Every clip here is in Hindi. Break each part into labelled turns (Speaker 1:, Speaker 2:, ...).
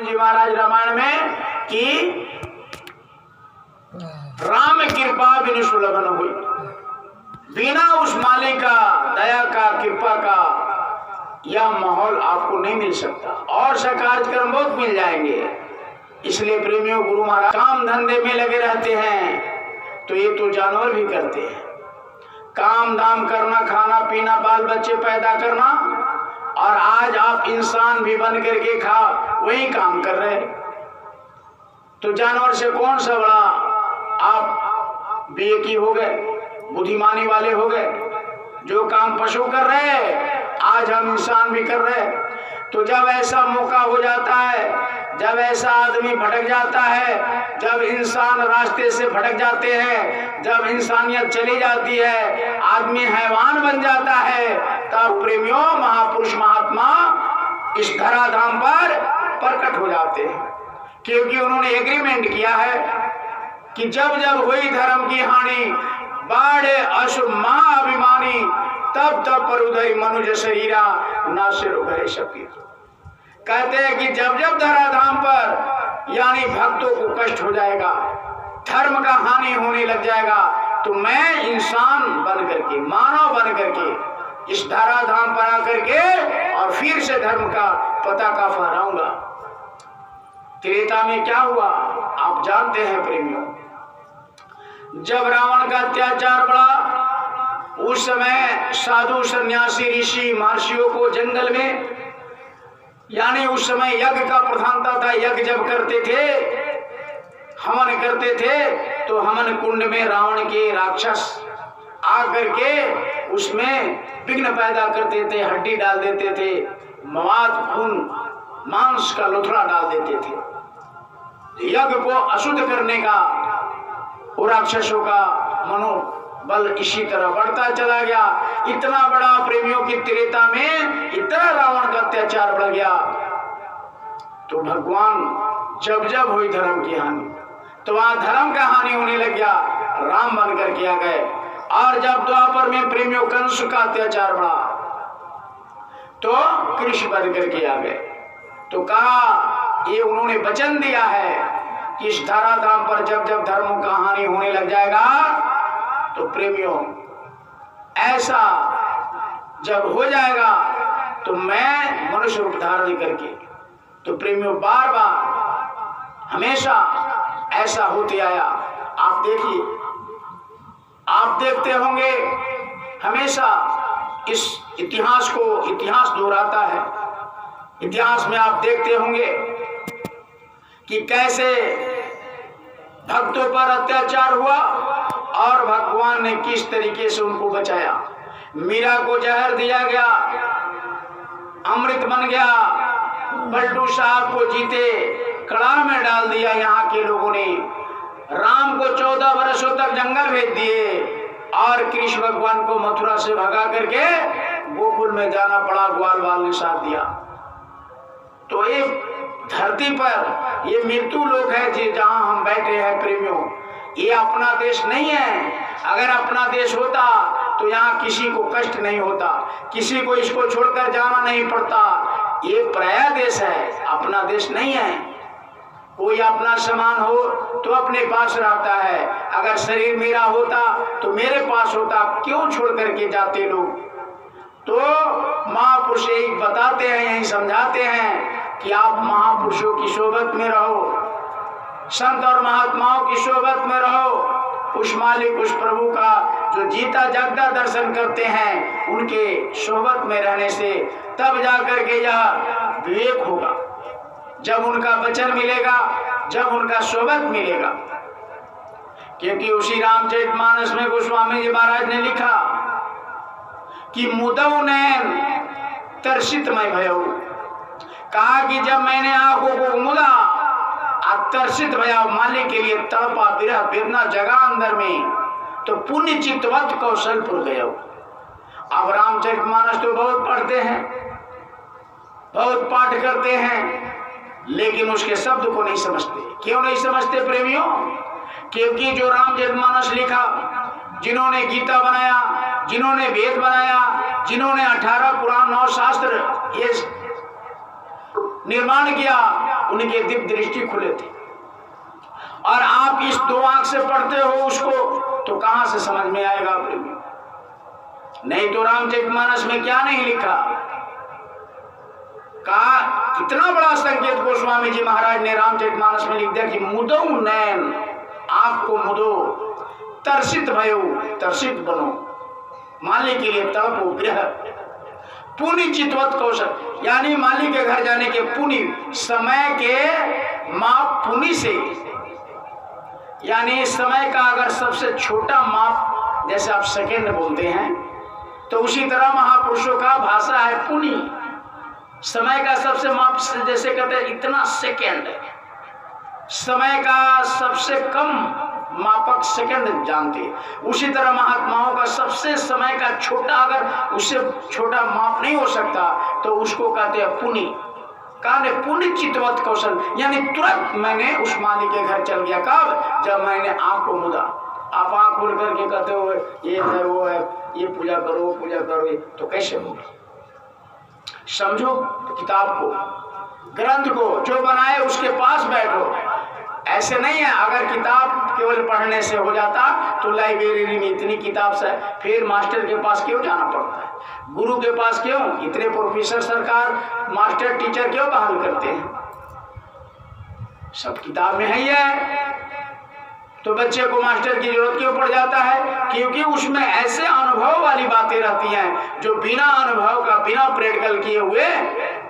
Speaker 1: जी महाराज रामायण में कि राम कृपा बिनु सुलभ न हुई, बिना उस मालिक का दया का कृपा का यह माहौल आपको नहीं मिल सकता। और से कार्यक्रम बहुत मिल जाएंगे। इसलिए प्रेमियों, गुरु महाराज काम धंधे में लगे रहते हैं तो ये तो जानवर भी करते हैं। काम धाम करना, खाना पीना, बाल बच्चे पैदा करना, और आज आप इंसान भी बन करके वही काम कर रहे। तो जानवर से कौन सा बड़ा आप विवेकी हो गए, बुद्धिमानी वाले हो गए। जो काम पशु कर रहे हैं आज हम इंसान भी कर रहे हैं। तो जब ऐसा मौका हो जाता है, जब ऐसा आदमी भटक जाता है, जब इंसान रास्ते से भटक जाते हैं, जब इंसानियत चली जाती है, आदमी हैवान बन जाता है, तब प्रेमियों महापुरुष महात्मा इस धराधाम पर प्रकट हो जाते हैं। क्योंकि उन्होंने एग्रीमेंट किया है कि जब जब हुई धर्म की हानि, बाढ़े अशुभ महाअभिमानी, तब तब पर उदय मनुष्य शरीरा नासिर उभरे शपीर। कहते हैं कि जब जब धराधाम पर यानी भक्तों को कष्ट हो जाएगा, धर्म का हानि होने लग जाएगा, तो मैं इंसान बन करके, मानव बन करके इस धराधाम पर आकर के और फिर से धर्म का पताका फहराऊंगा। त्रेता में क्या हुआ आप जानते हैं प्रेमियों। जब रावण का अत्याचार बढ़ा, उस समय साधु सन्यासी ऋषि महर्षियों को जंगल में, यानी उस समय यज्ञ का प्रधानता था। यज्ञ जब करते थे, हवन करते थे, तो हवन कुंड में रावण के राक्षस आकर के उसमें विघ्न पैदा करते थे, हड्डी डाल देते थे, मवाद खून मांस का लुथड़ा डाल देते थे। यज्ञ को अशुद्ध करने का वो राक्षसों का मनोबल इसी तरह बढ़ता चला गया। इतना बड़ा प्रेमियों की त्रेता में इतना रावण का अत्याचार बढ़ गया। तो भगवान जब जब हुई धर्म की हानि, तो वहां धर्म का हानि होने लग गया, राम बनकर के आ गए। और जब द्वापर में प्रेमियों कंस का अत्याचार बढ़ा, तो कृष्ण बनकर के आ गए। तो कहा, ये उन्होंने वचन दिया है कि इस धराधाम पर जब जब धर्मों का हानि होने लग जाएगा, तो प्रेमियों ऐसा जब हो जाएगा तो मैं मनुष्य रूप धारण करके, तो प्रेमियों बार बार हमेशा ऐसा होते आया। आप देखिए, आप देखते होंगे हमेशा इस इतिहास को, इतिहास दोहराता है। इतिहास में आप देखते होंगे कि कैसे भक्तों पर अत्याचार हुआ और भगवान ने किस तरीके से उनको बचाया। मीरा को जहर दिया गया, अमृत बन गया। पलटू साहब को जीते कड़ाह में डाल दिया यहाँ के लोगों ने। राम को 14 वर्षों तक जंगल भेज दिए और कृष्ण भगवान को मथुरा से भगा करके गोकुल में जाना पड़ा, ग्वाल बाल ने साथ दिया। तो ये धरती पर ये मृत्यु लोक है जी, जहां हम बैठे हैं प्रेमियों, ये अपना देश नहीं है। अगर अपना देश होता तो यहाँ किसी को कष्ट नहीं होता, किसी को इसको छोड़कर जाना नहीं पड़ता। ये पराया देश है, अपना देश नहीं है। कोई अपना सामान हो तो अपने पास रहता है, अगर शरीर मेरा होता तो मेरे पास होता, क्यों छोड़ करके जाते लोग। तो महापुरुष यही बताते हैं, यही समझाते हैं कि आप महापुरुषों की सोबत में रहो, संत और महात्माओं की सोबत में रहो। उस मालिक, उस प्रभु का जो जीता जागता दर्शन करते हैं, उनके सोबत में रहने से तब जाकर के यह विवेक होगा। जब उनका वचन मिलेगा, जब उनका सोबत मिलेगा। क्योंकि उसी रामचरितमानस में गोस्वामी जी महाराज ने लिखा कि मुदौ नैन तरसित मैं भयो। कहा कि जब मैंने आंखों को मुदा, आकर्षित भया, मालिक के लिए तड़पा, विरह वेदना जगा अंदर में, तो पुण्य चित्तवत कौशलपुर गया। अब रामचरितमानस तो बहुत पढ़ते हैं, बहुत पाठ करते हैं, लेकिन उसके शब्द को नहीं समझते। क्यों नहीं समझते प्रेमियों? क्योंकि जो रामचरितमानस लिखा, जिन्होंने गीता बनाया, जिन्होंने वेद बनाया, जिन्होंने 18 पुराण 9 शास्त्र ये निर्माण किया, उनके दिव्य दृष्टि खुले थे। और आप इस दो आंख से पढ़ते हो उसको, तो कहां से समझ में आएगा प्रेमी? नहीं तो रामचरितमानस में क्या नहीं लिखा? कहा इतना बड़ा संकेत गोस्वामी जी महाराज ने रामचरितमानस में लिख दिया कि मुदो नैन, आपको मुदो, तरसित भयो, तरसित बनो, माली के लिए तड़पो, गृह पुनि चितवत कौशल, यानी माली के घर जाने के पुनि, समय के माप पुनि से, यानी समय का अगर सबसे छोटा माप जैसे आप सेकेंड बोलते हैं, तो उसी तरह महापुरुषों का भाषा है पुनि। समय का सबसे माप जैसे कहते हैं इतना सेकेंड, समय का सबसे कम मापक सेकंड जानते हैं। उसी तरह महात्माओं का सबसे समय का छोटा, अगर उससे छोटा माप नहीं हो सकता तो उसको कहते हैं पुनि। कहने पुनि चितवत कौशल, यानी तुरंत मैंने उस माली के घर चल गया। कब? जब मैंने आंख को मुदा। आप आंख खोल करके कहते हो ये है वो है, ये पूजा करो पूजा करो, तो कैसे होगा? समझो किताब को, ग्रंथ को, जो बनाए उसके पास बैठो। ऐसे नहीं है अगर किताब केवल पढ़ने से हो जाता तो लाइब्रेरी में इतनी किताब से फिर मास्टर के पास क्यों जाना पड़ता है? गुरु के पास क्यों? इतने प्रोफेसर सरकार मास्टर टीचर क्यों बहाल करते हैं? सब किताब में है ही है, तो बच्चे को मास्टर की जरूरत क्यों पड़ जाता है? क्योंकि उसमें ऐसे अनुभव वाली बातें रहती हैं जो बिना अनुभव का, बिना प्रैक्टिकल किए हुए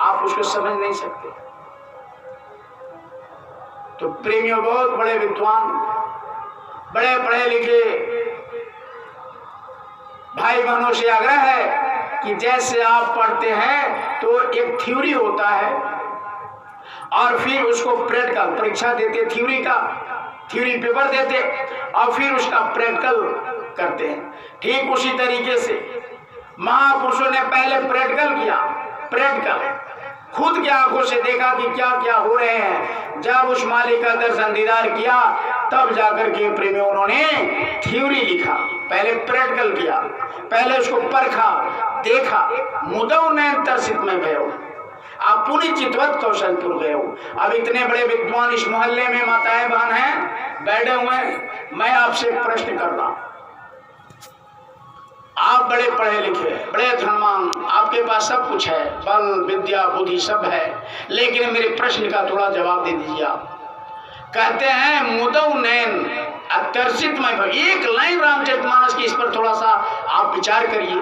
Speaker 1: आप उसको समझ नहीं सकते। तो प्रेमियों, बहुत बड़े विद्वान, बड़े पढ़े लिखे भाई बहनों से आग्रह है कि जैसे आप पढ़ते हैं तो एक थ्योरी होता है और फिर उसको प्रैक्टिकल परीक्षा देते, थ्योरी पेपर देते और फिर उसका प्रैक्टिकल करते हैं। ठीक उसी तरीके से महापुरुषों ने पहले प्रैक्टिकल किया, प्रैक्टिकल खुद की आंखों से देखा कि क्या क्या हो रहे हैं। जब उस मालिक का दर्शन दीदार किया तब जाकर के प्रेमियों उन्होंने थ्योरी लिखा। पहले प्रैक्टिकल किया, पहले उसको परखा, देखा। मुदो नैन तरसित में गए हो, आप पुनि चितवत कौशलपुर गए हो। अब इतने बड़े विद्वान इस मोहल्ले में माताएं बहन हैं बैठे हुए, मैं आपसे प्रश्न कर रहा हूं। आप बड़े पढ़े लिखे, बड़े धनवान, आपके पास सब कुछ है, बल विद्या बुद्धि सब है, लेकिन मेरे प्रश्न का थोड़ा जवाब दे दीजिए। आप कहते हैं मुदो नैन अतर्षित में, एक लाइन रामचरितमानस की, इस पर थोड़ा सा आप विचार करिए।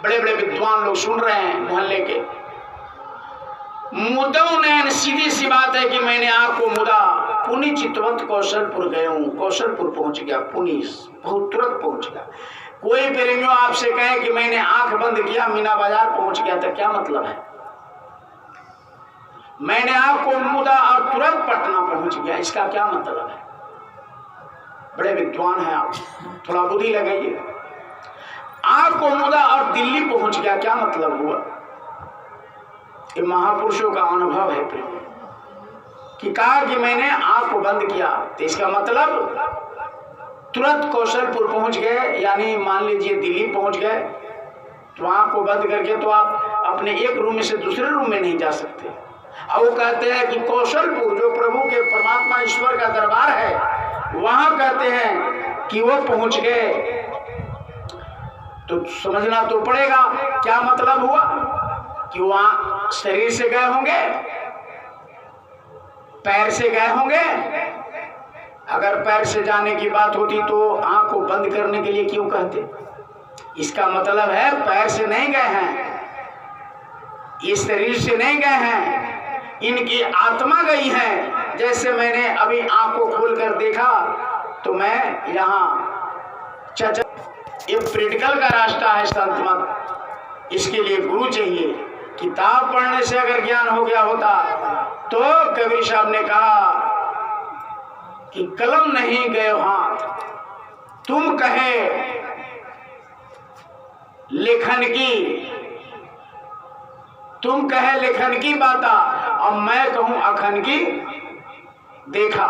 Speaker 1: बड़े बड़े विद्वान लोग सुन रहे हैं मोहल्ले के। मुदो नैन, सीधी सी बात है कि मैंने आंख को मुदा, पुनि चितवत कौशलपुर गए हूं, कौशलपुर पहुंच गया, पुनि बहुत तुरंत पहुंच गया। कोई प्रेमियों आपसे कहे कि मैंने आंख बंद किया मीना बाजार पहुंच गया, तो क्या मतलब है? मैंने आंख को मुदा और तुरंत पटना पहुंच गया, इसका क्या मतलब है? बड़े विद्वान हैं आप, थोड़ा बुद्धि लगाइए। आंख को मुदा और दिल्ली पहुंच गया, क्या मतलब हुआ? ये महापुरुषों का अनुभव है प्रेम, कि कहा कि मैंने आंख को बंद किया, तो इसका मतलब तुरंत कौशलपुर पहुंच गए, यानी मान लीजिए दिल्ली पहुंच गए। तो आंख को बंद करके तो आप अपने एक रूम में से दूसरे रूम में नहीं जा सकते। और वो कहते हैं कि कौशलपुर, जो प्रभु के परमात्मा ईश्वर का दरबार है, वहां कहते हैं कि वो पहुंच गए। तो समझना तो पड़ेगा क्या मतलब हुआ, कि वहां शरीर से गए होंगे, पैर से गए होंगे। अगर पैर से जाने की बात होती तो आंख को बंद करने के लिए क्यों कहते? इसका मतलब है पैर से नहीं गए हैं, इस शरीर से नहीं गए हैं, इनकी आत्मा गई है। जैसे मैंने अभी आंख को खोल कर देखा तो मैं यहाँ ये प्रैक्टिकल का रास्ता है संत मत, इसके लिए गुरु चाहिए। किताब पढ़ने से अगर ज्ञान हो गया होता तो कबीर साहब ने कहा कि कलम नहीं गए हाथ, तुम कहे लेखन की, तुम कहे लेखन की बाता, और मैं कहूं अखन की देखा।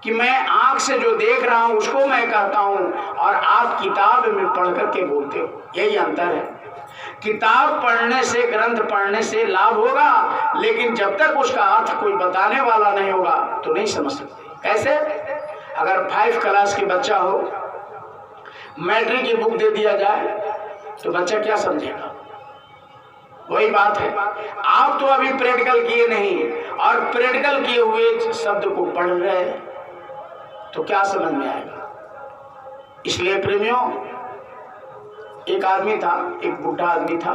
Speaker 1: कि मैं आंख से जो देख रहा हूं उसको मैं कहता हूं और आप किताब में पढ़ करके बोलते हो, यही अंतर है। किताब पढ़ने से, ग्रंथ पढ़ने से लाभ होगा, लेकिन जब तक उसका अर्थ कोई बताने वाला नहीं होगा तो नहीं समझ सकते। कैसे? अगर 5 क्लास के बच्चा हो, मैट्रिक की बुक दे दिया जाए तो बच्चा क्या समझेगा? वही बात है, आप तो अभी प्रैक्टिकल किए नहीं और प्रैक्टिकल किए हुए शब्द को पढ़ रहे तो क्या समझ में आएगा? इसलिए प्रेमियों, एक आदमी था, एक बूढ़ा आदमी था,